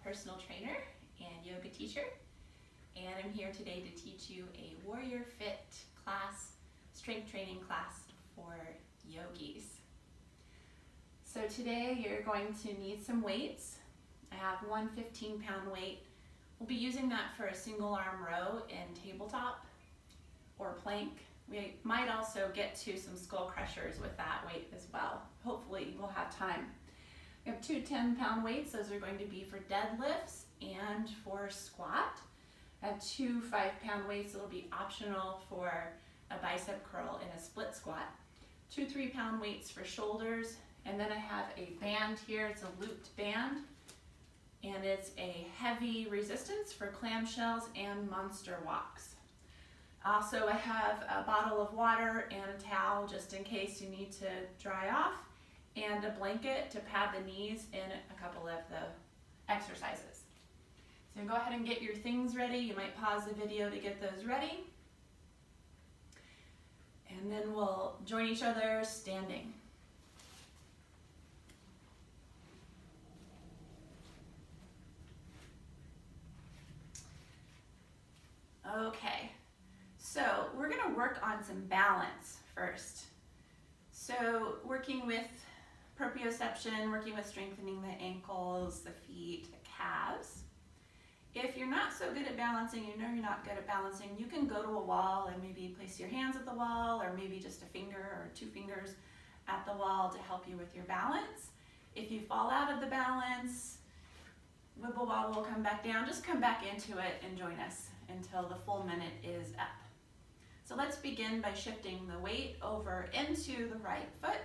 personal trainer and yoga teacher, and I'm here today to teach you a Warrior Fit class, strength training class for yogis. So today you're going to need some weights. I have one 15-pound weight. We'll be using that for a single arm row in tabletop or plank. We might also get to some skull crushers with that weight as well. Hopefully we'll have time. We have two 10-pound weights. Those are going to be for deadlifts and for squat. I have two 5-pound weights. It'll be optional for a bicep curl and a split squat. Two 3-pound weights for shoulders. And then I have a band here. It's a looped band. And it's a heavy resistance for clamshells and monster walks. Also, I have a bottle of water and a towel just in case you need to dry off, and a blanket to pad the knees in a couple of the exercises. So go ahead and get your things ready. You might pause the video to get those ready. And then we'll join each other standing. Okay, so we're going to work on some balance first. So working with proprioception, working with strengthening the ankles, the feet, the calves. If you're not so good at balancing, you know you're not good at balancing, you can go to a wall and maybe place your hands at the wall, or maybe just a finger or two fingers at the wall to help you with your balance. If you fall out of the balance, wibble wobble will come back down. Just come back into it and join us until the full minute is up. So let's begin by shifting the weight over into the right foot.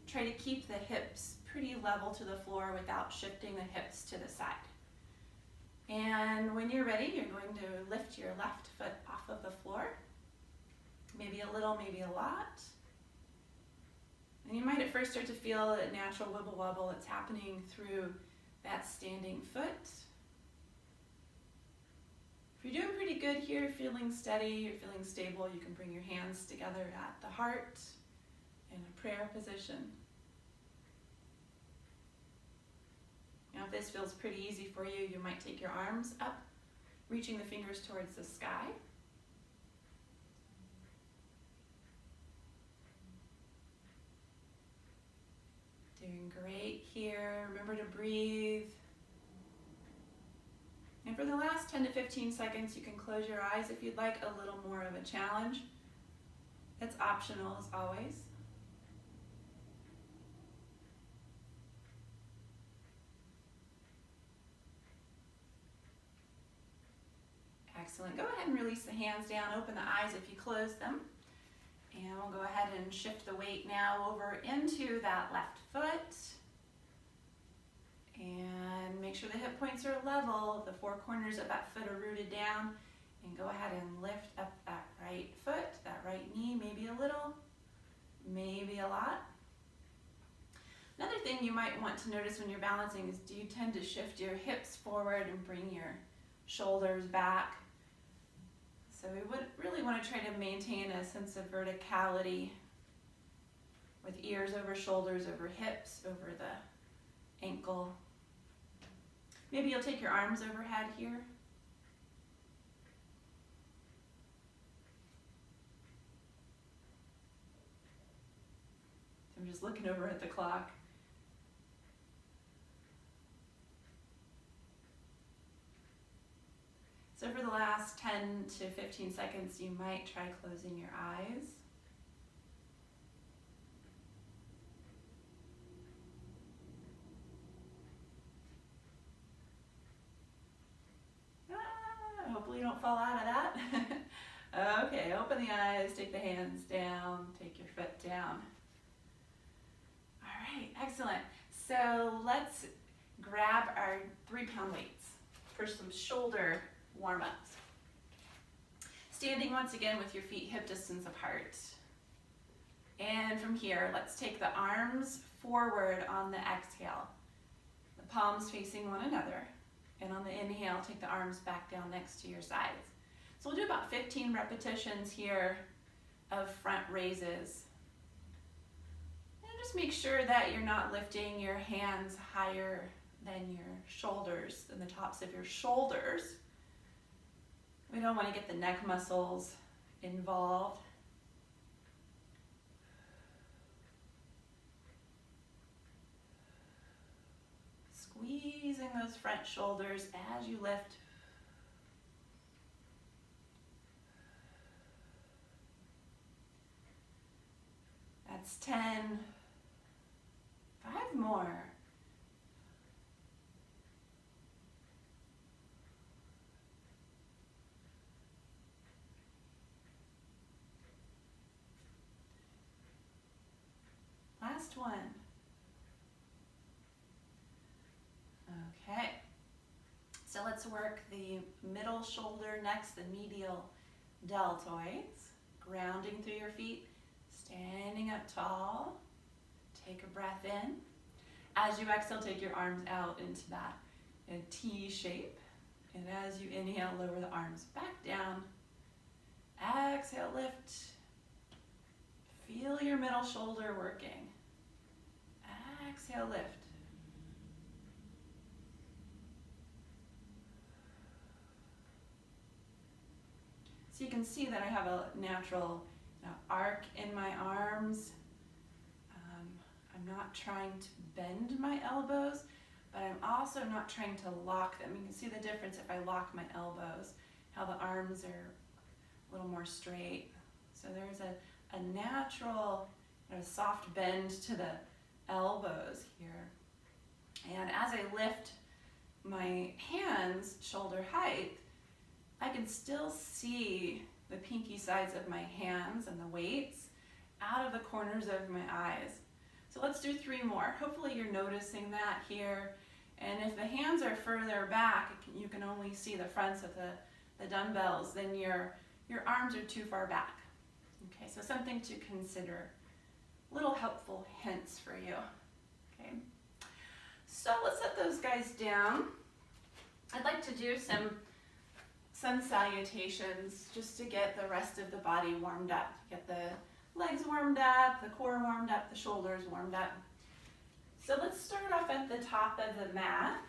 Try to keep the hips pretty level to the floor without shifting the hips to the side. And when you're ready, you're going to lift your left foot off of the floor. Maybe a little, maybe a lot. And you might at first start to feel a natural wibble wobble that's happening through that standing foot. If you're doing pretty good here, feeling steady, you're feeling stable, you can bring your hands together at the heart in a prayer position. Now if this feels pretty easy for you, you might take your arms up, reaching the fingers towards the sky. Doing great here. Remember to breathe. And for the last 10 to 15 seconds, you can close your eyes if you'd like a little more of a challenge. It's optional as always. Excellent. Go ahead and release the hands down. Open the eyes if you close them. And we'll go ahead and shift the weight now over into that left foot. And make sure the hip points are level, the four corners of that foot are rooted down, and go ahead and lift up that right foot, that right knee, maybe a little, maybe a lot. Another thing you might want to notice when you're balancing is, do you tend to shift your hips forward and bring your shoulders back? So we would really want to try to maintain a sense of verticality with ears over shoulders, over hips, over the ankle. Maybe you'll take your arms overhead here. I'm just looking over at the clock. So for the last 10 to 15 seconds, you might try closing your eyes. Hopefully you don't fall out of that. Okay, open the eyes, take the hands down, take your foot down. All right, excellent. So let's grab our 3-pound weights for some shoulder warm-ups. Standing once again with your feet hip distance apart. And from here, let's take the arms forward on the exhale. The palms facing one another. And on the inhale, take the arms back down next to your sides. So we'll do about 15 repetitions here of front raises. And just make sure that you're not lifting your hands higher then your shoulders and the tops of your shoulders. We don't want to get the neck muscles involved. Squeezing those front shoulders as you lift. That's 10. 5 more. Last one. Okay. So let's work the middle shoulder next, the medial deltoids. Grounding through your feet, standing up tall. Take a breath in. As you exhale, take your arms out into that T shape. And as you inhale, lower the arms back down. Exhale, lift. Feel your middle shoulder working. Exhale, lift. So you can see that I have a natural arc in my arms. I'm not trying to bend my elbows, but I'm also not trying to lock them. You can see the difference if I lock my elbows, how the arms are a little more straight. So there's a natural soft bend to the elbows here. And as I lift my hands shoulder height, I can still see the pinky sides of my hands and the weights out of the corners of my eyes. So let's do 3 more. Hopefully you're noticing that here. And if the hands are further back, you can only see the fronts of the dumbbells, then your arms are too far back. Okay, so something to consider. Little helpful hints for you. Okay, so let's set those guys down. I'd like to do some sun salutations just to get the rest of the body warmed up. Get the legs warmed up, the core warmed up, the shoulders warmed up. So let's start off at the top of the mat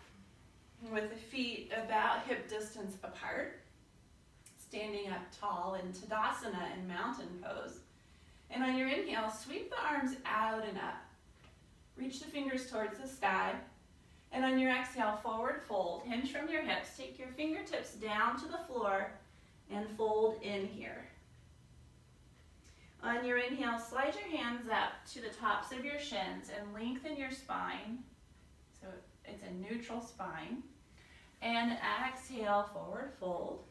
with the feet about hip distance apart. Standing up tall in Tadasana and mountain pose. And on your inhale, sweep the arms out and up. Reach the fingers towards the sky. And on your exhale, forward fold. Hinge from your hips. Take your fingertips down to the floor and fold in here. On your inhale, slide your hands up to the tops of your shins and lengthen your spine. So it's a neutral spine. And exhale, forward fold.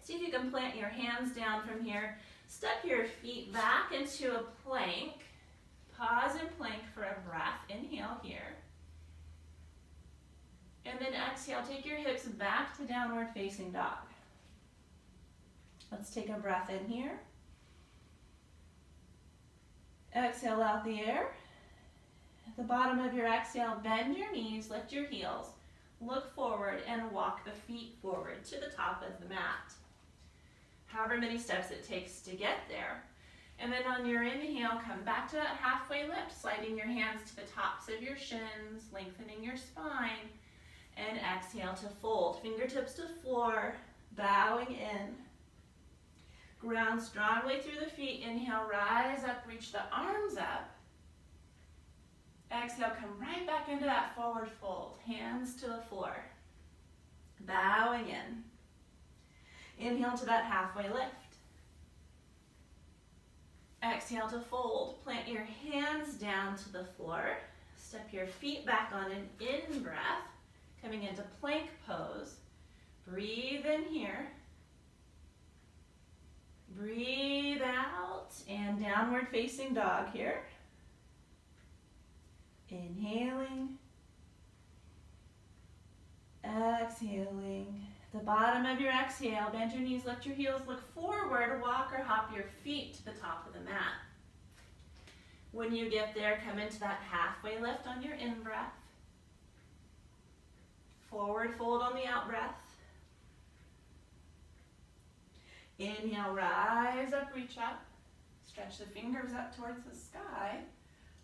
See if you can plant your hands down from here. Step your feet back into a plank. Pause and plank for a breath. Inhale here. And then exhale, take your hips back to downward facing dog. Let's take a breath in here. Exhale out the air. At the bottom of your exhale, bend your knees, lift your heels, look forward and walk the feet forward to the top of the mat. However many steps it takes to get there. And then on your inhale, come back to that halfway lift, sliding your hands to the tops of your shins, lengthening your spine, and exhale to fold. Fingertips to floor, bowing in. Ground strongly through the feet. Inhale, rise up, reach the arms up. Exhale, come right back into that forward fold. Hands to the floor. Bowing in. Inhale to that halfway lift. Exhale to fold. Plant your hands down to the floor. Step your feet back on an in-breath. Coming into plank pose. Breathe in here. Breathe out and downward facing dog here. Inhaling. Exhaling. The bottom of your exhale, bend your knees, lift your heels, look forward, walk or hop your feet to the top of the mat. When you get there, come into that halfway lift on your in-breath. Forward fold on the out-breath. Inhale, rise up, reach up. Stretch the fingers up towards the sky.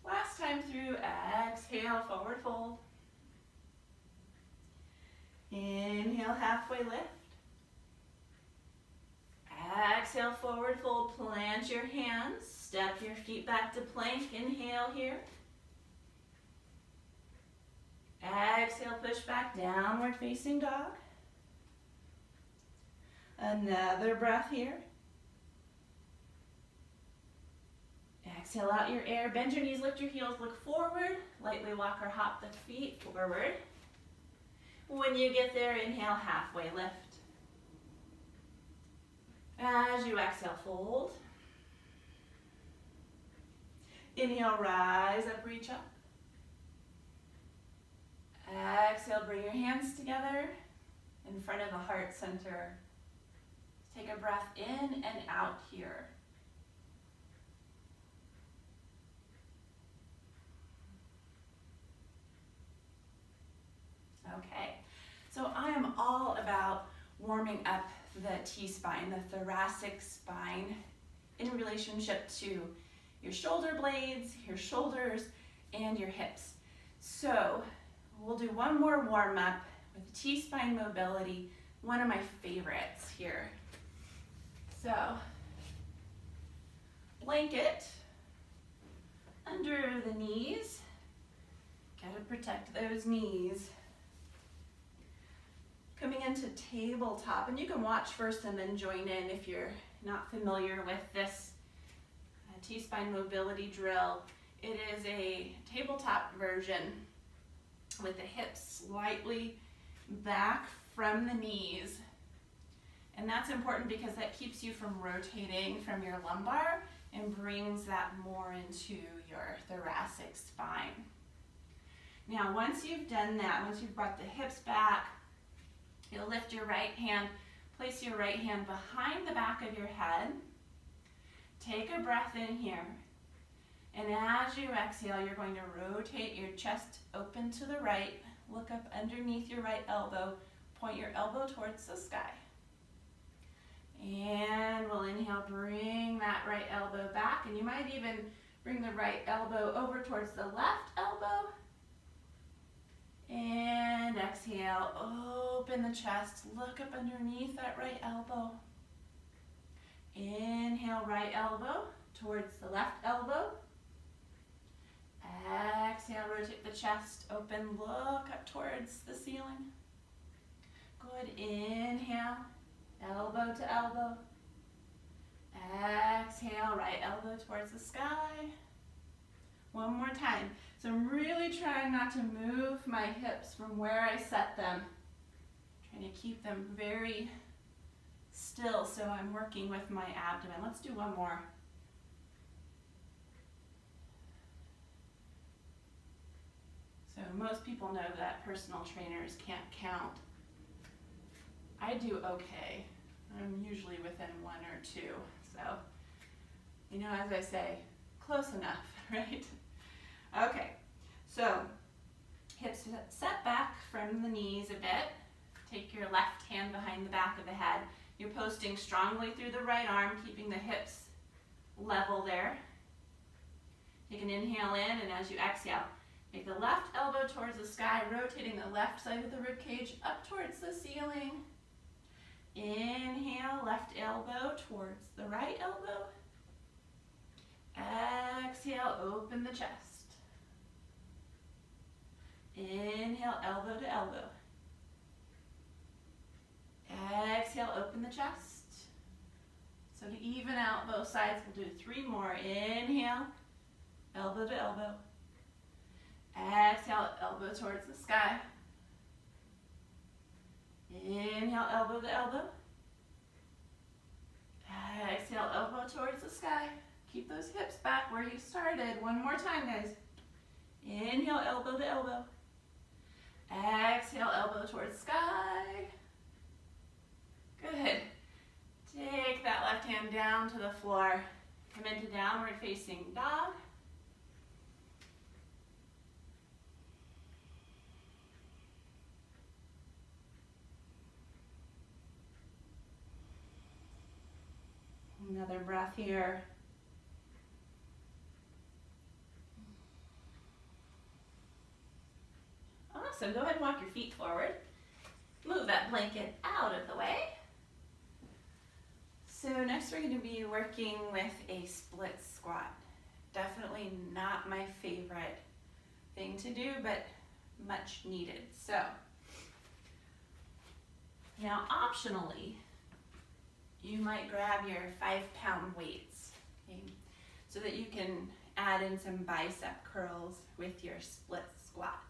Last time through, exhale, forward fold. Inhale, halfway lift. Exhale, forward fold, plant your hands. Step your feet back to plank. Inhale here. Exhale, push back, downward facing dog. Another breath here. Exhale out your air. Bend your knees, lift your heels, look forward. Lightly walk or hop the feet forward. When you get there, inhale, halfway lift. As you exhale, fold. Inhale, rise up, reach up. Exhale, bring your hands together in front of the heart center. Take a breath in and out here. Okay, so I am all about warming up the T-spine, the thoracic spine, in relationship to your shoulder blades, your shoulders, and your hips. So we'll do one more warm up with T-spine mobility, one of my favorites here. So blanket under the knees, gotta protect those knees. Coming into tabletop, and you can watch first and then join in if you're not familiar with this T-spine mobility drill. It is a tabletop version with the hips slightly back from the knees. And that's important because that keeps you from rotating from your lumbar and brings that more into your thoracic spine. Now, once you've done that, once you've brought the hips back, you'll lift your right hand, place your right hand behind the back of your head. Take a breath in here. And as you exhale, you're going to rotate your chest open to the right. Look up underneath your right elbow. Point your elbow towards the sky. And we'll inhale, bring that right elbow back. And you might even bring the right elbow over towards the left elbow. And exhale, open the chest, look up underneath that right elbow. Inhale, right elbow towards the left elbow. Exhale, rotate the chest, open, look up towards the ceiling. Good, inhale, elbow to elbow. Exhale, right elbow towards the sky. One more time. So I'm really trying not to move my hips from where I set them. Trying to keep them very still so I'm working with my abdomen. Let's do one more. So most people know that personal trainers can't count. I do okay. I'm usually within one or two. So, you know, as I say, close enough, right? Okay, so hips set back from the knees a bit. Take your left hand behind the back of the head. You're posting strongly through the right arm, keeping the hips level there. Take an inhale in, and as you exhale, take the left elbow towards the sky, rotating the left side of the rib cage up towards the ceiling. Inhale, left elbow towards the right elbow. Exhale, open the chest. Inhale, elbow to elbow. Exhale, open the chest. So to even out both sides, we'll do 3 more. Inhale, elbow to elbow. Exhale, elbow towards the sky. Inhale, elbow to elbow. Exhale, elbow towards the sky. Keep those hips back where you started. One more time, guys. Inhale, elbow to elbow. Exhale, elbow towards sky. Good. Take that left hand down to the floor. Come into downward facing dog. Another breath here. Awesome. Go ahead and walk your feet forward. Move that blanket out of the way. So next we're going to be working with a split squat. Definitely not my favorite thing to do, but much needed. So now optionally, you might grab your 5-pound weights, okay, so that you can add in some bicep curls with your split squat.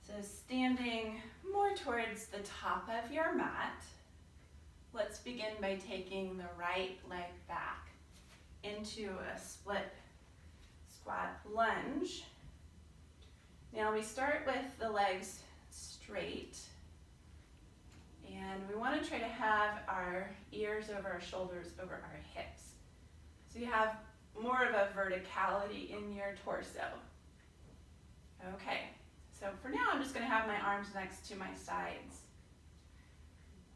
So standing more towards the top of your mat, let's begin by taking the right leg back into a split squat lunge. Now we start with the legs straight, and we want to try to have our ears over our shoulders, over our hips. So you have more of a verticality in your torso. Okay, so for now I'm just going to have my arms next to my sides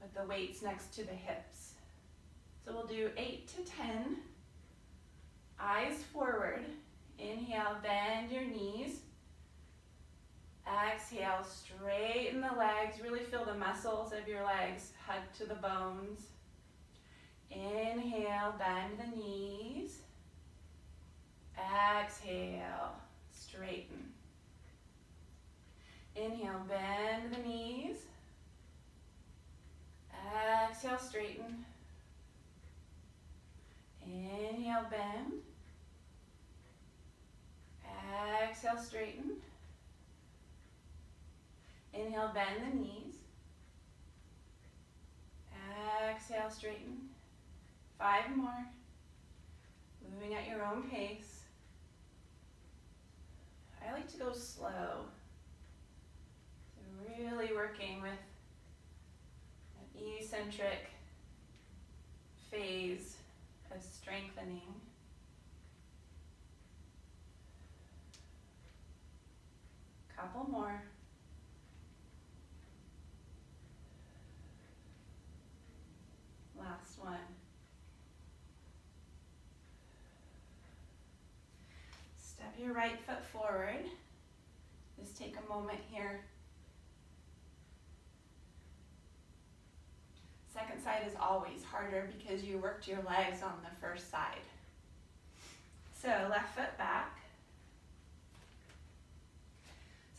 with the weights next to the hips. So we'll do 8 to 10. Eyes forward. Inhale, bend your knees. Exhale, straighten the legs. Really feel the muscles of your legs hug to the bones. Inhale, bend the knees. Exhale, straighten. Inhale, bend the knees. Exhale, straighten. Inhale, bend. Exhale, straighten. Inhale, bend the knees. Exhale, straighten. 5 more. Moving at your own pace. I like to go slow. So really working with an eccentric phase of strengthening. Couple more. Last one. Step your right foot forward. Just take a moment here. Second side is always harder because you worked your legs on the first side. So left foot back.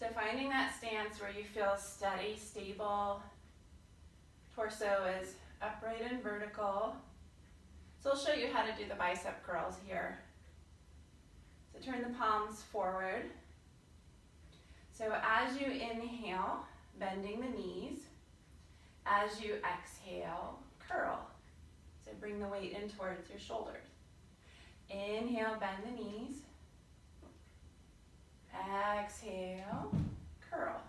So finding that stance where you feel steady, stable, torso is upright and vertical. So I'll show you how to do the bicep curls here. So turn the palms forward. So as you inhale, bending the knees. As you exhale, curl. So bring the weight in towards your shoulders. Inhale, bend the knees. Exhale, curl.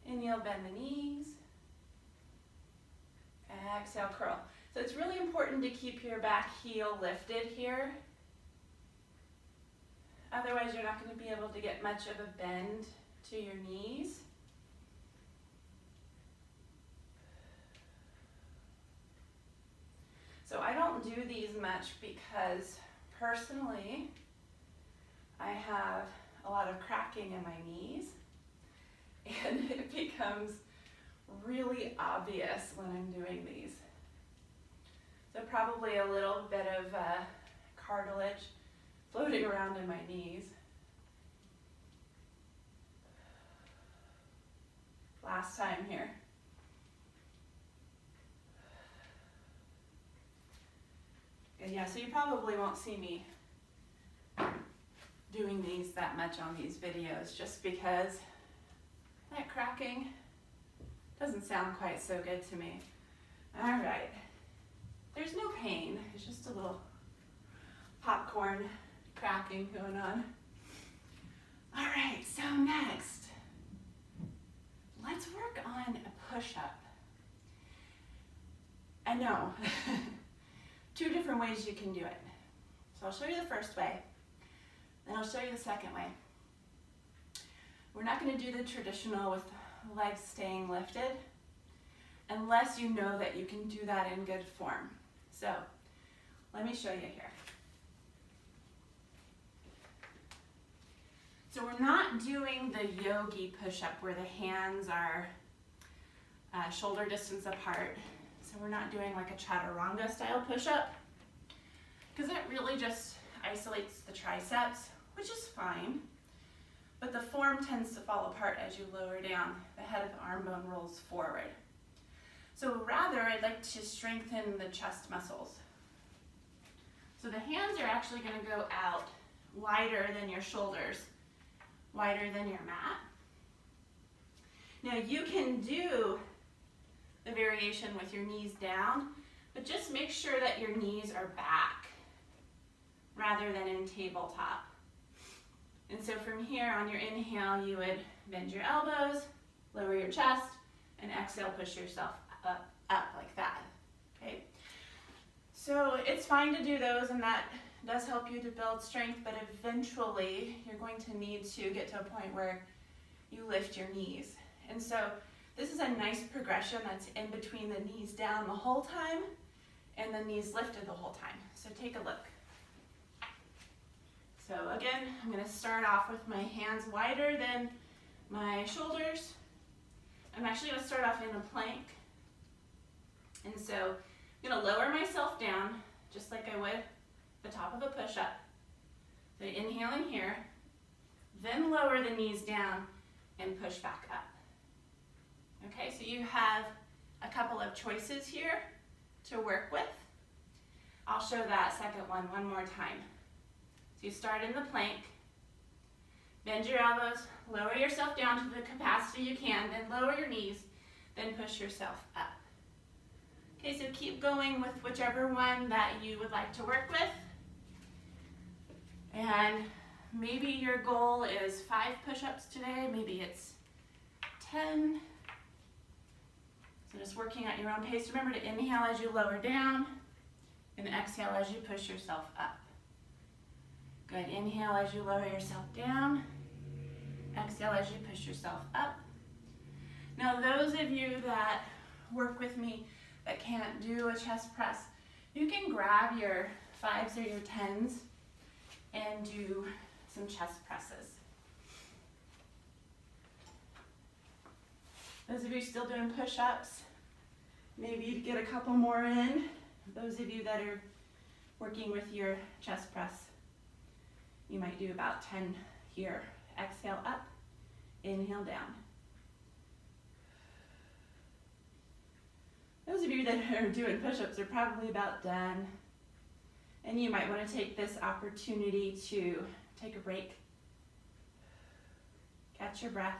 Inhale, bend the knees. Exhale, curl. So it's really important to keep your back heel lifted here. Otherwise, you're not going to be able to get much of a bend to your knees. So I don't do these much because personally, I have a lot of cracking in my knees, and it becomes really obvious when I'm doing these. So probably a little bit of cartilage floating around in my knees. Last time here. And yeah, so you probably won't see me doing these that much on these videos just because that cracking doesn't sound quite so good to me. All right, there's no pain, it's just a little popcorn cracking going on. All right, so next, let's work on a push-up. I know, 2 different ways you can do it. So I'll show you the first way, then I'll show you the second way. We're not going to do the traditional with legs staying lifted unless you know that you can do that in good form. So let me show you here. So we're not doing the yogi push-up where the hands are shoulder distance apart. So we're not doing like a chaturanga style push-up because it really just isolates the triceps, which is fine. But the form tends to fall apart as you lower down. The head of the arm bone rolls forward. So rather, I'd like to strengthen the chest muscles. So the hands are actually going to go out wider than your shoulders, wider than your mat. Now you can do the variation with your knees down, but just make sure that your knees are back rather than in tabletop. And so from here, on your inhale, you would bend your elbows, lower your chest, and exhale, push yourself up like that, okay? So it's fine to do those, and that does help you to build strength, but eventually you're going to need to get to a point where you lift your knees. And so this is a nice progression that's in between the knees down the whole time and the knees lifted the whole time. So take a look. So again, I'm going to start off with my hands wider than my shoulders. I'm actually going to start off in a plank. And so I'm going to lower myself down just like I would the top of a push-up. So inhale in here, then lower the knees down and push back up. Okay, so you have a couple of choices here to work with. I'll show that second one more time. So you start in the plank, bend your elbows, lower yourself down to the capacity you can, then lower your knees, then push yourself up. Okay, so keep going with whichever one that you would like to work with. And maybe your goal is 5 push-ups today, maybe it's 10. So just working at your own pace. Remember to inhale as you lower down and exhale as you push yourself up. Good, inhale as you lower yourself down, exhale as you push yourself up. Now those of you that work with me that can't do a chest press, you can grab your 5s or your 10s and do some chest presses. Those of you still doing push-ups, maybe you'd get a couple more in. Those of you that are working with your chest press, you might do about 10 here. Exhale up, inhale down. Those of you that are doing push-ups are probably about done. And you might want to take this opportunity to take a break, catch your breath.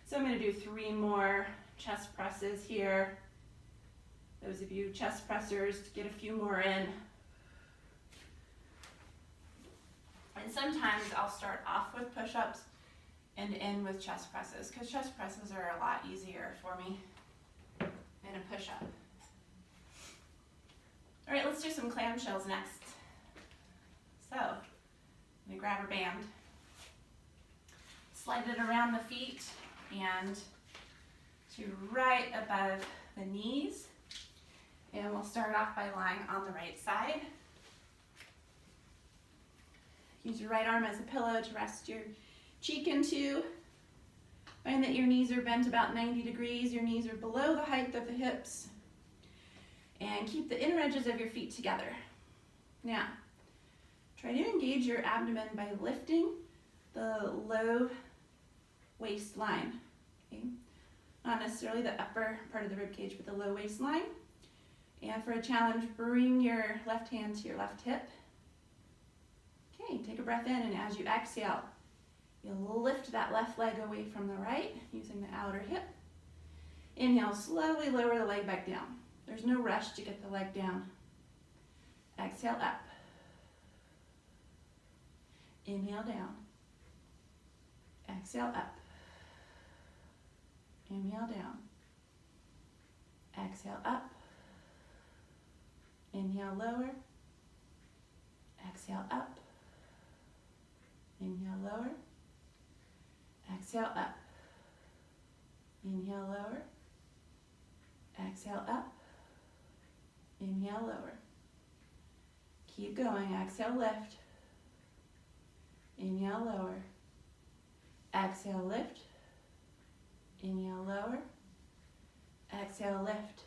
So I'm going to do 3 more chest presses here. Those of you chest pressers, get a few more in. And sometimes I'll start off with push-ups and end with chest presses, because chest presses are a lot easier for me than a push-up. All right, let's do some clamshells next. So, let me grab our band, slide it around the feet and to right above the knees. And we'll start off by lying on the right side. Use your right arm as a pillow to rest your cheek into. Find that your knees are bent about 90 degrees. Your knees are below the height of the hips. And keep the inner edges of your feet together. Now, try to engage your abdomen by lifting the low waistline. Okay? Not necessarily the upper part of the rib cage, but the low waistline. And for a challenge, bring your left hand to your left hip. Okay, take a breath in, and as you exhale, you'll lift that left leg away from the right using the outer hip. Inhale, slowly lower the leg back down. There's no rush to get the leg down. Exhale up. Inhale down. Exhale up. Inhale down. Exhale up. Inhale lower. Exhale up. Inhale lower. Exhale up. Inhale lower. Exhale up. Inhale lower. Keep going. Exhale, lift. Inhale, lower. Exhale, lift. Inhale, lower. Exhale, lift.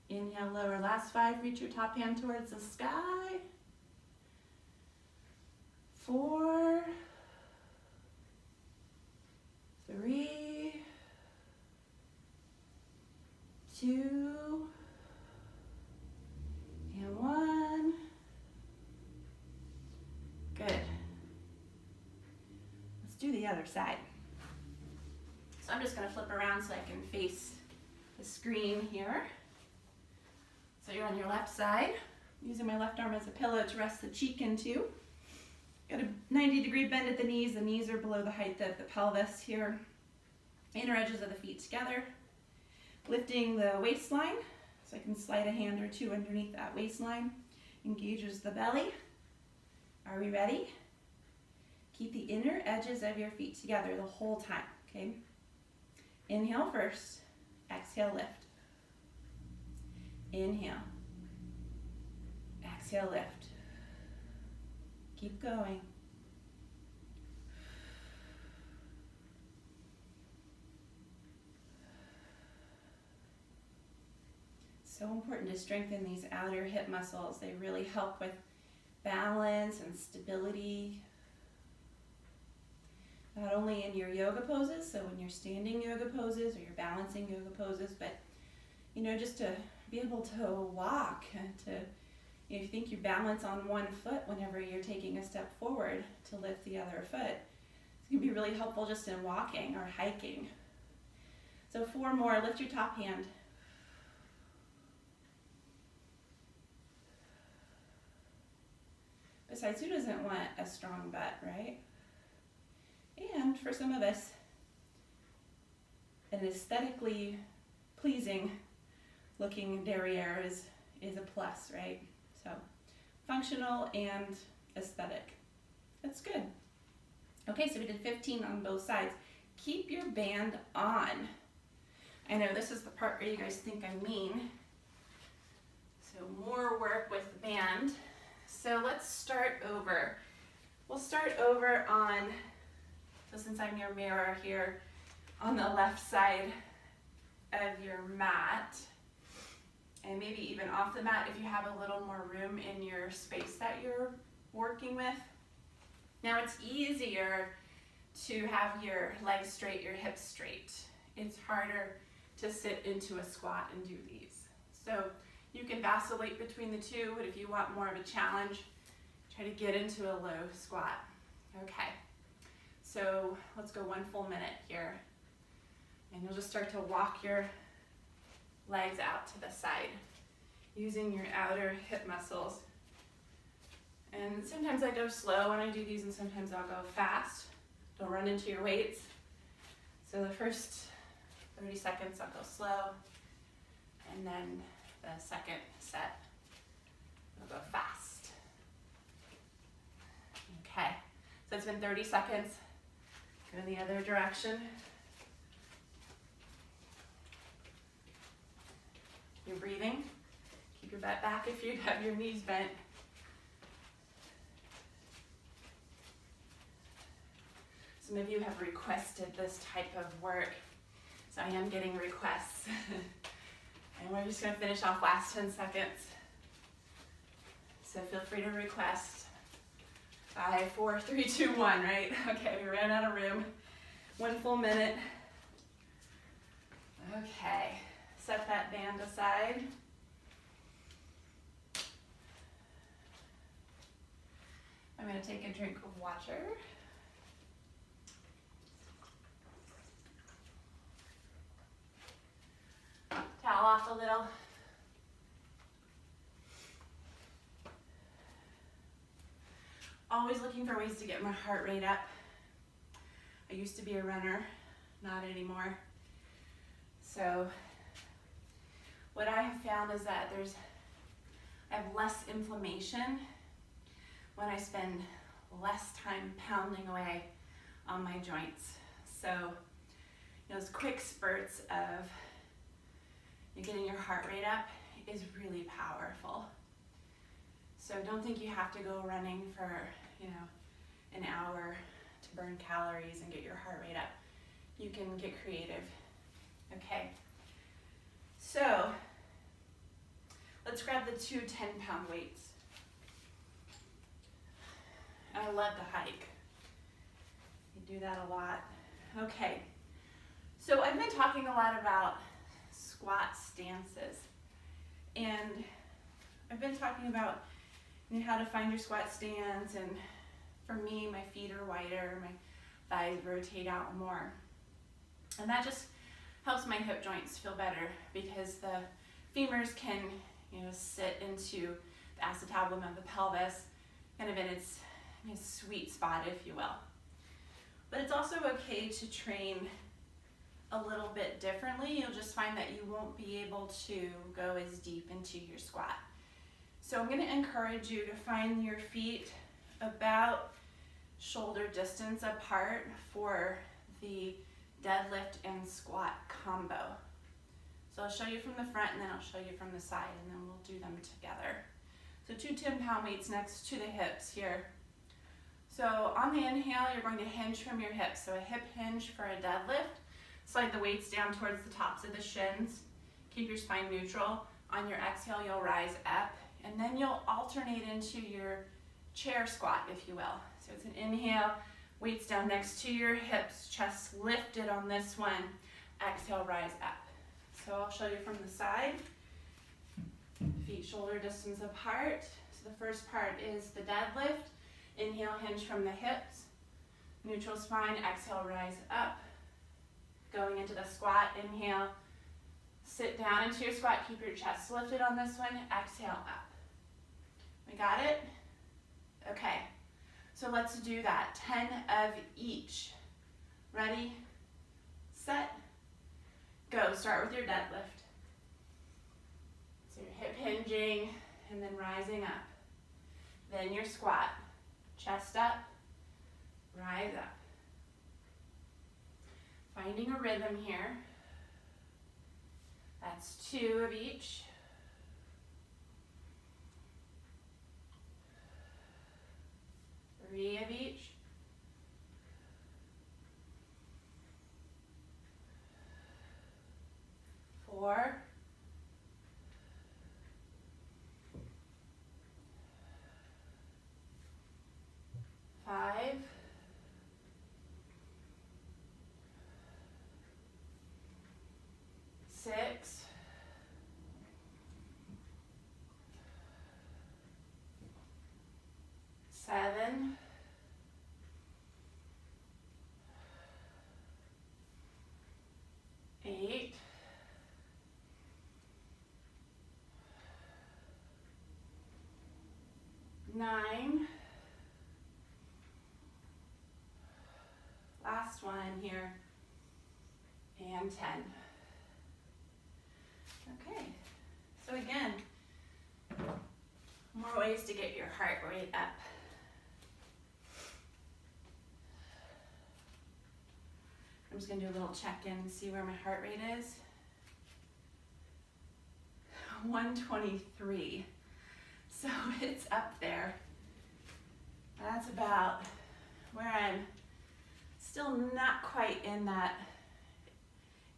Inhale, lower. Last 5, reach your top hand towards the sky. 4, 3, 2, and 1. Good. Let's do the other side. So I'm just going to flip around so I can face the screen here. So you're on your left side. I'm using my left arm as a pillow to rest the cheek into. Got a 90-degree bend at the knees. The knees are below the height of the pelvis here. Inner edges of the feet together. Lifting the waistline, so I can slide a hand or two underneath that waistline. Engages the belly. Are we ready? Keep the inner edges of your feet together the whole time, okay? Inhale first. Exhale, lift. Inhale. Exhale, lift. Keep going. So important to strengthen these outer hip muscles. They really help with balance and stability. Not only in your yoga poses, so when you're standing yoga poses or you're balancing yoga poses, but just to be able to walk and to, if you think you balance on one foot whenever you're taking a step forward to lift the other foot, it's going to be really helpful just in walking or hiking. So 4 more, lift your top hand. Besides, who doesn't want a strong butt, right? And for some of us, an aesthetically pleasing looking derriere is a plus, right? So functional and aesthetic. That's good. Okay, so we did 15 on both sides. Keep your band on. I know this is the part where you guys think I'm mean. So more work with the band. So let's start over. We'll start over on, so since I'm your mirror here, on the left side of your mat, and maybe even off the mat if you have a little more room in your space that you're working with. Now it's easier to have your legs straight, your hips straight. It's harder to sit into a squat and do these. So you can vacillate between the two, but if you want more of a challenge, try to get into a low squat. Okay, so let's go 1 full minute here. And you'll just start to walk your legs out to the side using your outer hip muscles. And sometimes I go slow when I do these, and sometimes I'll go fast. Don't run into your weights. So the first 30 seconds I'll go slow, and then the second set I'll go fast. Okay, so it's been 30 seconds. Go in the other direction. You're breathing. Keep your butt back if you have your knees bent. Some of you have requested this type of work, so I am getting requests. And we're just going to finish off last 10 seconds. So feel free to request. 5, 4, 3, 2, 1, right? Okay, we ran out of room. 1 full minute. Okay, set that band aside. I'm going to take a drink of water. Towel off a little. Always looking for ways to get my heart rate up. I used to be a runner, not anymore. So what I have found is that I have less inflammation when I spend less time pounding away on my joints. So those quick spurts of getting your heart rate up is really powerful. So don't think you have to go running for, an hour to burn calories and get your heart rate up. You can get creative. Okay. So let's grab the two 10-pound weights. I love to hike. You do that a lot. Okay. So I've been talking a lot about squat stances. And I've been talking about how to find your squat stance, and for me, my feet are wider, my thighs rotate out more. And that just helps my hip joints feel better because the femurs can, sit into the acetabulum of the pelvis, kind of in its sweet spot, if you will. But it's also okay to train a little bit differently. You'll just find that you won't be able to go as deep into your squat. So I'm going to encourage you to find your feet about shoulder distance apart for the deadlift and squat combo. So I'll show you from the front and then I'll show you from the side, and then we'll do them together. So two 10-pound weights next to the hips here. So on the inhale, you're going to hinge from your hips. So a hip hinge for a deadlift. Slide the weights down towards the tops of the shins. Keep your spine neutral. On your exhale, you'll rise up, and then you'll alternate into your chair squat, if you will. So it's an inhale, weights down next to your hips, chest lifted on this one. Exhale, rise up. So I'll show you from the side. Feet shoulder distance apart. So the first part is the deadlift. Inhale, hinge from the hips. Neutral spine, exhale, rise up. Going into the squat, inhale, sit down into your squat, keep your chest lifted on this one, exhale up. We got it? Okay, so let's do that, 10 of each. Ready, set, go. Start with your deadlift. So your hip hinging and then rising up. Then your squat, chest up, rise up. Finding a rhythm here. That's 2 of each. 3 of each. 4. 5. 6. 7. 8. 9. Last one here. And 10. Okay, so again, more ways to get your heart rate up. I'm just going to do a little check-in and see where my heart rate is. 123. So it's up there. That's about where I'm still not quite in that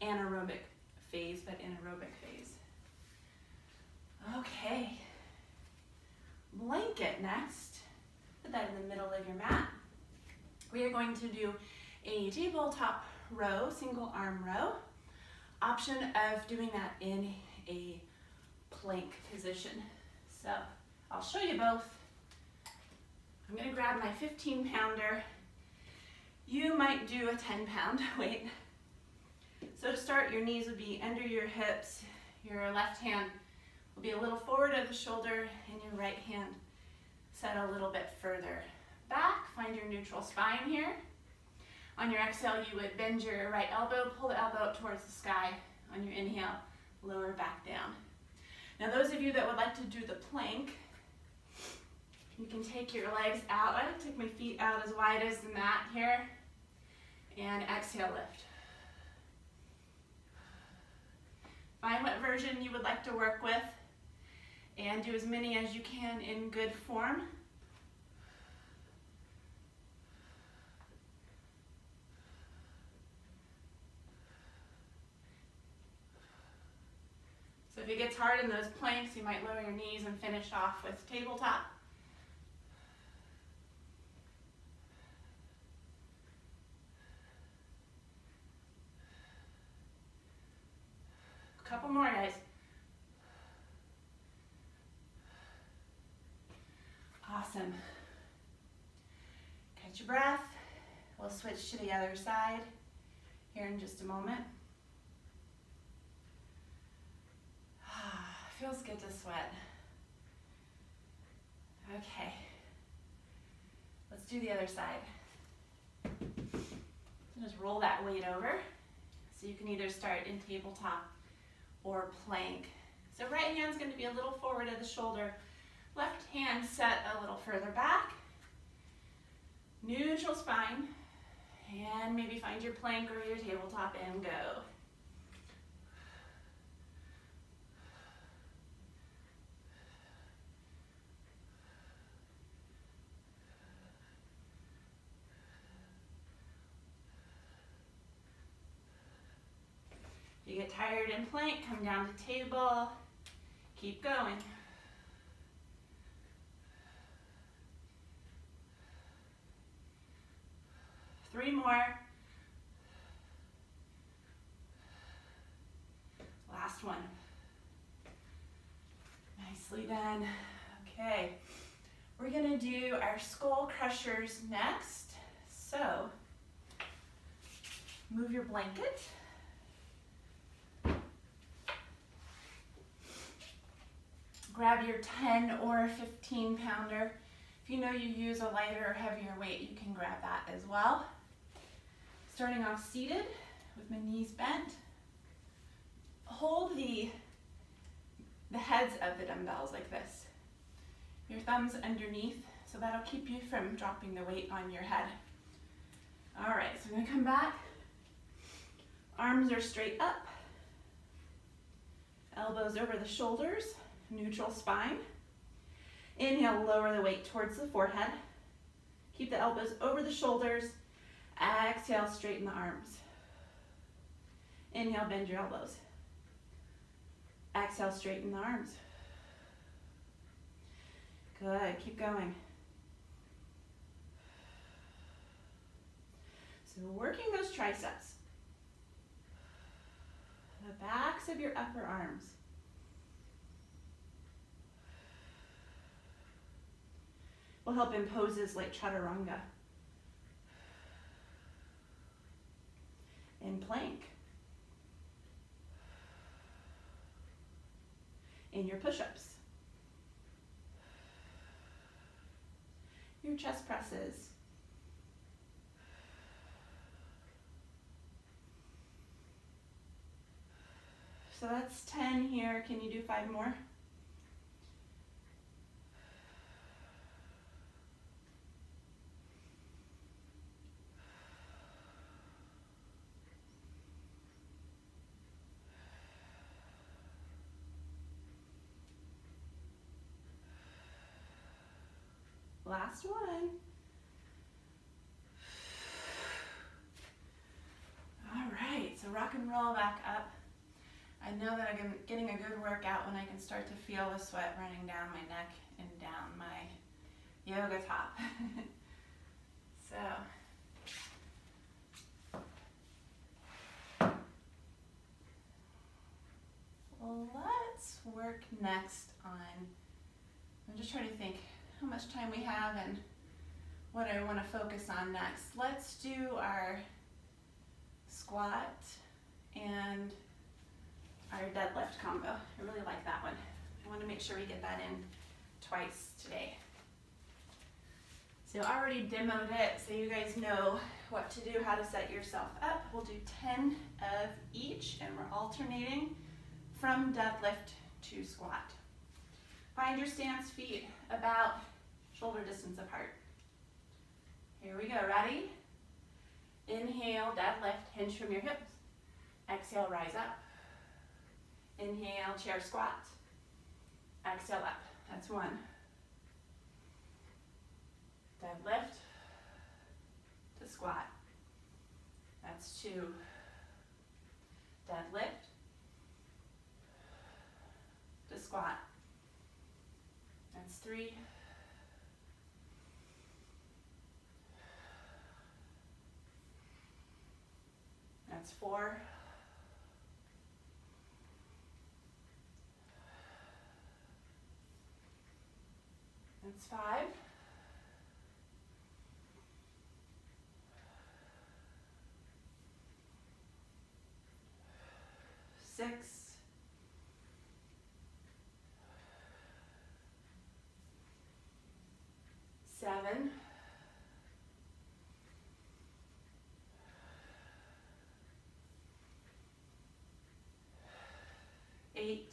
anaerobic phase, but in aerobic phase. Okay. Blanket next. Put that in the middle of your mat. We are going to do a tabletop row, single arm row. Option of doing that in a plank position. So I'll show you both. I'm going to grab my 15-pounder. You might do a 10-pound weight. So to start, your knees would be under your hips. Your left hand will be a little forward of the shoulder, and your right hand set a little bit further back. Find your neutral spine here. On your exhale, you would bend your right elbow, pull the elbow up towards the sky. On your inhale, lower back down. Now those of you that would like to do the plank, you can take your legs out. I like to take my feet out as wide as the mat here. And exhale, lift. Find what version you would like to work with. And do as many as you can in good form. So if it gets hard in those planks, you might lower your knees and finish off with tabletop. A couple more, guys. Awesome. Catch your breath. We'll switch to the other side here in just a moment. Feels good to sweat. Okay. Let's do the other side. Just roll that weight over. So you can either start in tabletop or plank. So right hand's going to be a little forward of the shoulder. Left hand set a little further back. Neutral spine. And maybe find your plank or your tabletop and go. If you get tired in plank, come down to table. Keep going. Three more. Last one. Nicely done. Okay, we're gonna do our skull crushers next. So, move your blanket. Grab your 10 or 15 pounder. If you know you use a lighter or heavier weight, you can grab that as well. Starting off seated with my knees bent. Hold the heads of the dumbbells like this. Your thumbs underneath, so that'll keep you from dropping the weight on your head. All right, so we're gonna come back. Arms are straight up. Elbows over the shoulders, neutral spine. Inhale, lower the weight towards the forehead. Keep the elbows over the shoulders. Exhale, straighten the arms. Inhale, bend your elbows. Exhale, straighten the arms. Good, keep going. So working those triceps. The backs of your upper arms. Will help in poses like chaturanga and plank. In your push-ups. Your chest presses. So that's 10 here. Can you do 5 more? Last one. All right, so rock and roll back up. I know that I'm getting a good workout when I can start to feel the sweat running down my neck and down my yoga top. So, let's work next on, I'm just trying to think how much time we have and what I want to focus on next. Let's do our squat and our deadlift combo. I really like that one. I want to make sure we get that in twice today. So I already demoed it, so you guys know what to do, how to set yourself up. We'll do 10 of each, and we're alternating from deadlift to squat. Find your stance, feet about shoulder distance apart. Here we go, ready? Inhale, deadlift, hinge from your hips. Exhale, rise up. Inhale, chair squat. Exhale up. That's 1. Deadlift to squat. That's 2. Deadlift to squat. That's 3. That's 4. That's 5. 6. 7. 8.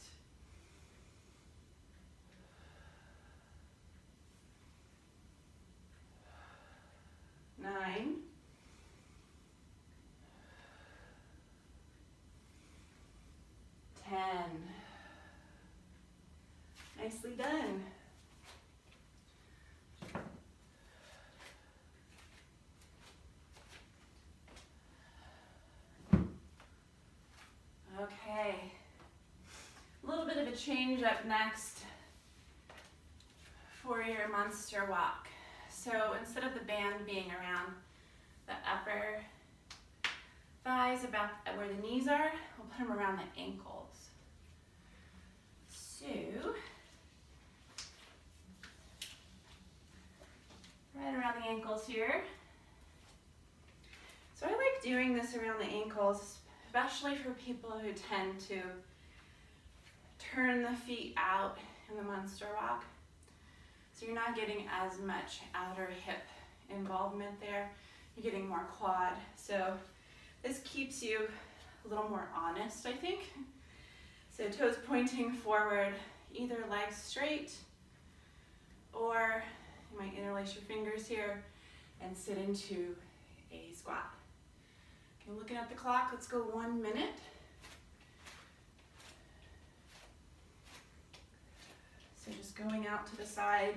9. 10. Nicely done. Okay. A little bit of a change up next for your monster walk. So instead of the band being around the upper thighs, about where the knees are, we'll put them around the ankles. So, right around the ankles here. So I like doing this around the ankles, especially for people who tend to turn the feet out in the monster walk. So you're not getting as much outer hip involvement there. You're getting more quad. So this keeps you a little more honest, I think. So toes pointing forward, either legs straight, or you might interlace your fingers here and sit into a squat. Okay, looking at the clock, let's go 1 minute. So just going out to the side,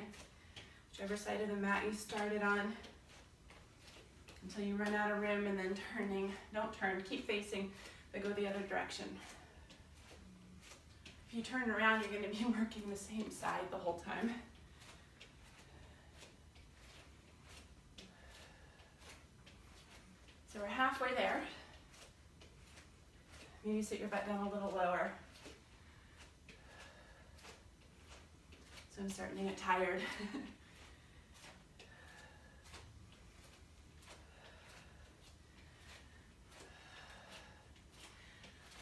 whichever side of the mat you started on, until you run out of room, and then turning. Don't turn, keep facing, but go the other direction. If you turn around, you're going to be working the same side the whole time. So we're halfway there. Maybe sit your butt down a little lower. So I'm starting to get tired.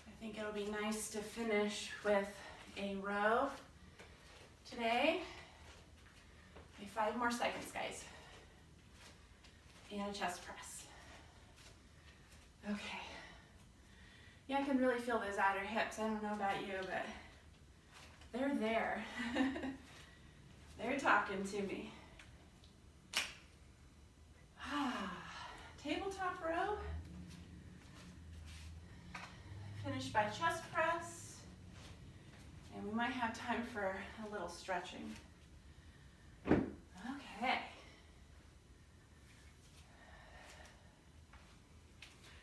I think it'll be nice to finish with a row today. Okay, 5 more seconds, guys. And a chest press. Okay. Yeah, I can really feel those outer hips. I don't know about you, but they're there. They're talking to me. Tabletop row. Finish by chest press. And we might have time for a little stretching. Okay.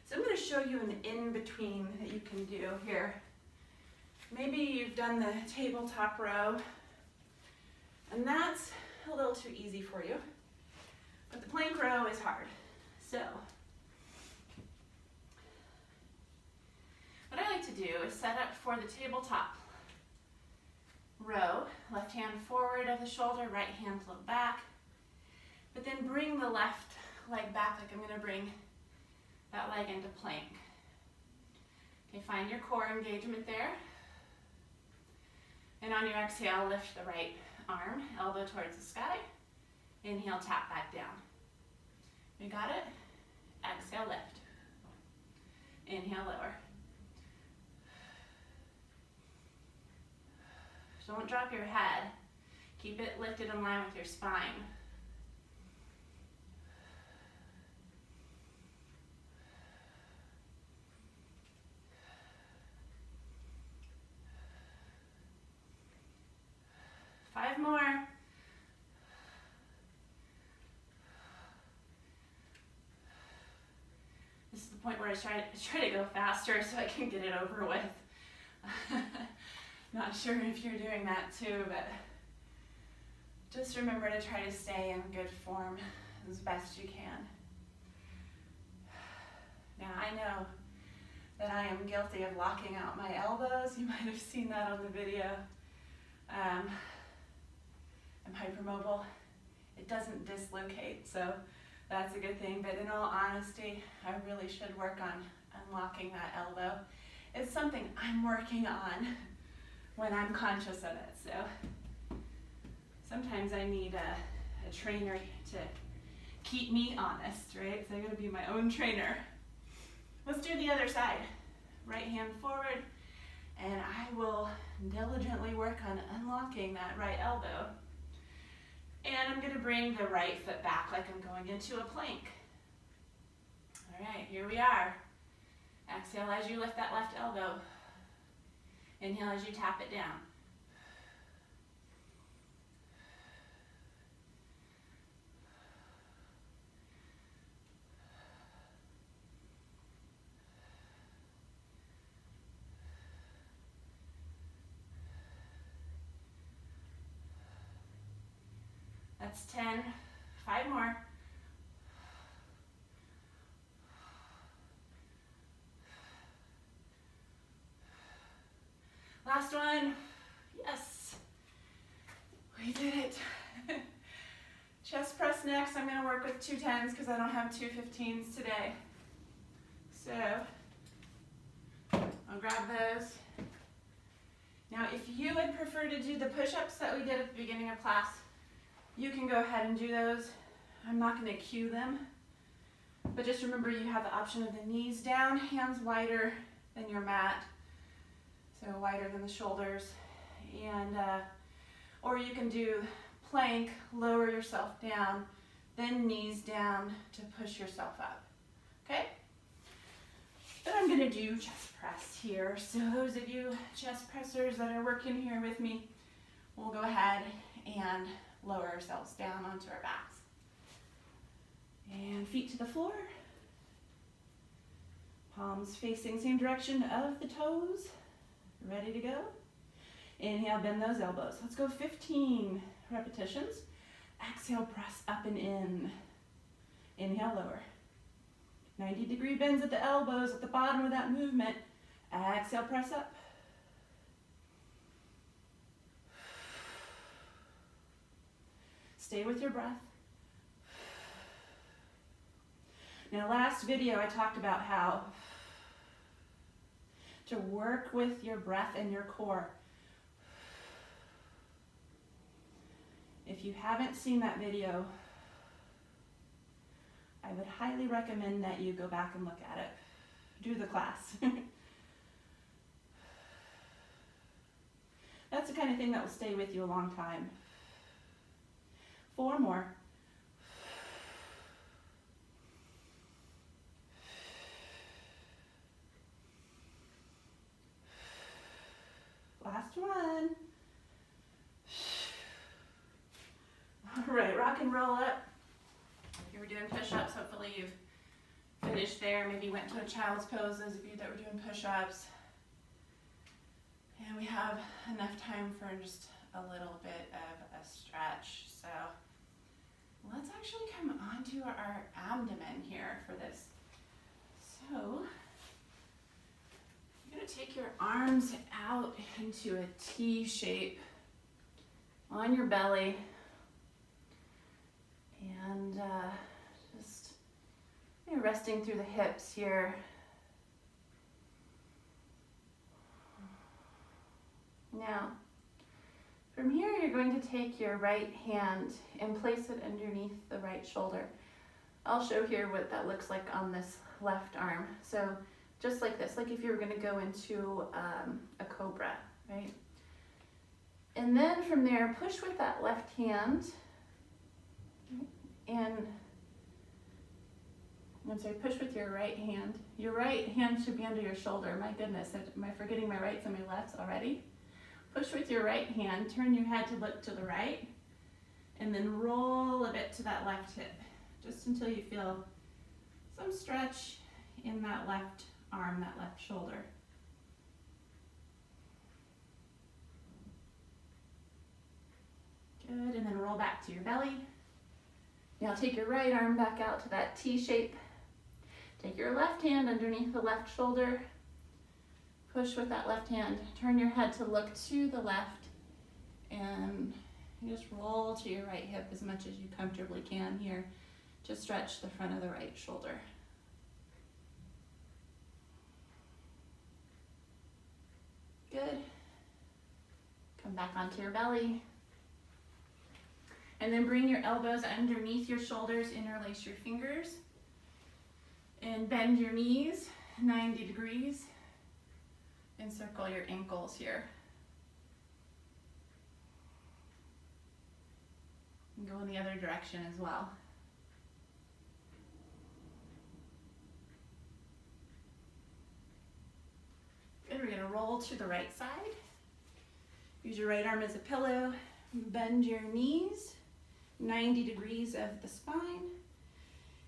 So I'm going to show you an in-between that you can do here. Maybe you've done the tabletop row, and that's a little too easy for you. But the plank row is hard. So, what I like to do is set up for the tabletop row, left hand forward of the shoulder, right hand to the back, but then bring the left leg back like I'm going to bring that leg into plank. Okay, find your core engagement there. And on your exhale, lift the right arm, elbow towards the sky. Inhale, tap back down. You got it? Exhale, lift. Inhale, lower. Don't drop your head. Keep it lifted in line with your spine. 5 more. This is the point where I try to go faster so I can get it over with. Not sure if you're doing that too, but just remember to try to stay in good form as best you can. Now I know that I am guilty of locking out my elbows. You might have seen that on the video. I'm hypermobile. It doesn't dislocate, so that's a good thing. But in all honesty, I really should work on unlocking that elbow. It's something I'm working on when I'm conscious of it. So sometimes I need a trainer to keep me honest, right? So I gotta be my own trainer. Let's do the other side. Right hand forward, and I will diligently work on unlocking that right elbow. And I'm gonna bring the right foot back like I'm going into a plank. All right, here we are. Exhale as you lift that left elbow. Inhale as you tap it down. That's 10, 5 more. Last one, yes, we did it. Chest press next. I'm gonna work with 2 10s because I don't have 2 15s today. So I'll grab those. Now if you would prefer to do the push-ups that we did at the beginning of class, you can go ahead and do those. I'm not gonna cue them, but just remember you have the option of the knees down, hands wider than your mat, so wider than the shoulders, and or you can do plank, lower yourself down, then knees down to push yourself up, okay? Then I'm gonna do chest press here. So those of you chest pressers that are working here with me, we'll go ahead and lower ourselves down onto our backs. And feet to the floor. Palms facing same direction of the toes. Ready to go? Inhale, bend those elbows. Let's go 15 repetitions. Exhale, press up and in. Inhale, lower. 90-degree bends at the elbows at the bottom of that movement. Exhale, press up. Stay with your breath. Now, last video I talked about how to work with your breath and your core. If you haven't seen that video, I would highly recommend that you go back and look at it. Do the class. That's the kind of thing that will stay with you a long time. 4 more. Last one. All right, rock and roll up. If you were doing push-ups, hopefully you've finished there. Maybe went to a child's pose, those of you that were doing push-ups. And we have enough time for just a little bit of a stretch. So let's actually come onto our abdomen here for this. So you're gonna take your arms out into a T shape on your belly, and just resting through the hips here. Now, from here, you're going to take your right hand and place it underneath the right shoulder. I'll show here what that looks like on this left arm. So just like this, like if you were going to go into a cobra, right? And then from there, push with that left hand, and I'm sorry, push with your right hand. Your right hand should be under your shoulder. My goodness, am I forgetting my rights and my lefts already? Push with your right hand, turn your head to look to the right, and then roll a bit to that left hip, just until you feel some stretch in that left arm, that left shoulder. Good, and then roll back to your belly. Now take your right arm back out to that T shape. Take your left hand underneath the left shoulder. Push with that left hand. Turn your head to look to the left, and you just roll to your right hip as much as you comfortably can here to stretch the front of the right shoulder. Good. Come back onto your belly. And then bring your elbows underneath your shoulders, interlace your fingers, and bend your knees 90 degrees, and circle your ankles here. And go in the other direction as well. Good, we're gonna roll to the right side. Use your right arm as a pillow, bend your knees 90 degrees of the spine,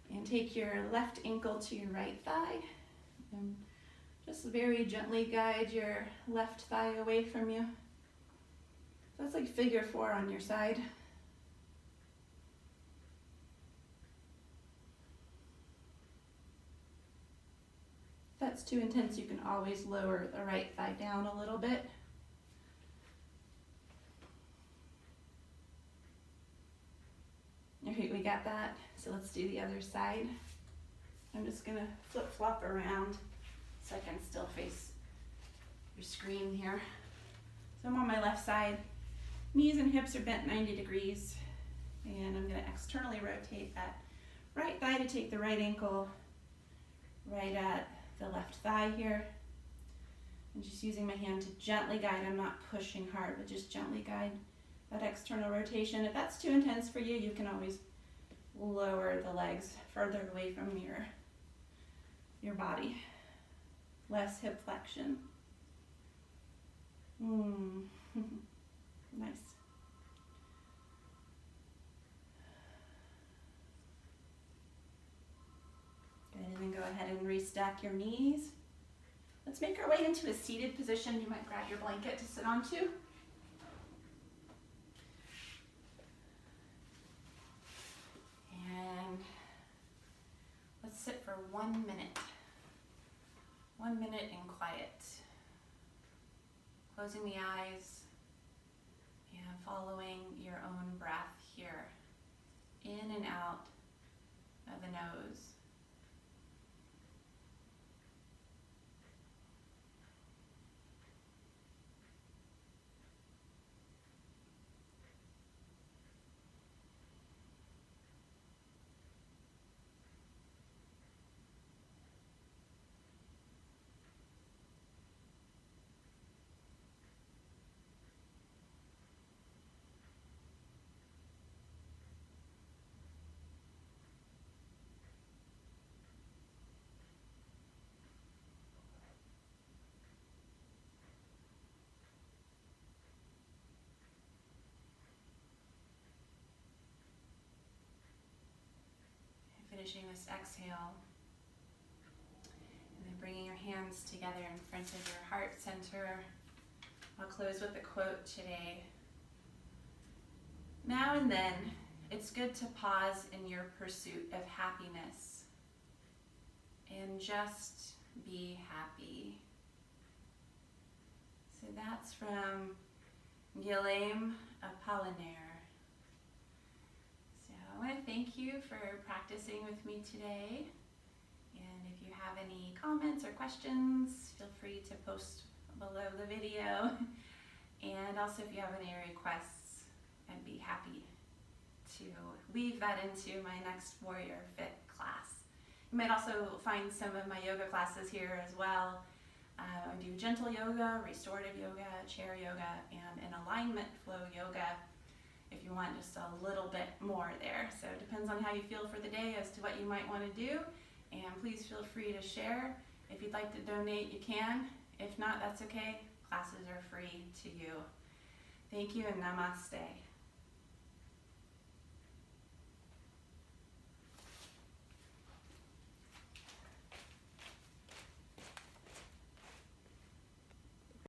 and take your left ankle to your right thigh, and just very gently guide your left thigh away from you. So that's like figure 4 on your side. If that's too intense, you can always lower the right thigh down a little bit. All right, we got that. So let's do the other side. I'm just gonna flip-flop around so I can still face your screen here. So I'm on my left side. Knees and hips are bent 90 degrees. And I'm gonna externally rotate that right thigh to take the right ankle right at the left thigh here. I'm just using my hand to gently guide. I'm not pushing hard, but just gently guide that external rotation. If that's too intense for you, you can always lower the legs further away from your body. Less hip flexion. Nice. Good, and then go ahead and restack your knees. Let's make our way into a seated position. You might grab your blanket to sit onto. And let's sit for 1 minute. 1 minute in quiet. Closing the eyes and following your own breath here. In and out of the nose. Finishing this exhale, and then bringing your hands together in front of your heart center. I'll close with a quote today. Now and then, it's good to pause in your pursuit of happiness and just be happy. So that's from Guillaume Apollinaire. I want to thank you for practicing with me today, and if you have any comments or questions, feel free to post below the video, and also if you have any requests, I'd be happy to weave that into my next Warrior Fit class. You might also find some of my yoga classes here as well. I do gentle yoga, restorative yoga, chair yoga, and an alignment flow yoga, if you want just a little bit more there. So it depends on how you feel for the day as to what you might want to do. And please feel free to share. If you'd like to donate, you can. If not, that's okay. Classes are free. to you. Thank you and namaste.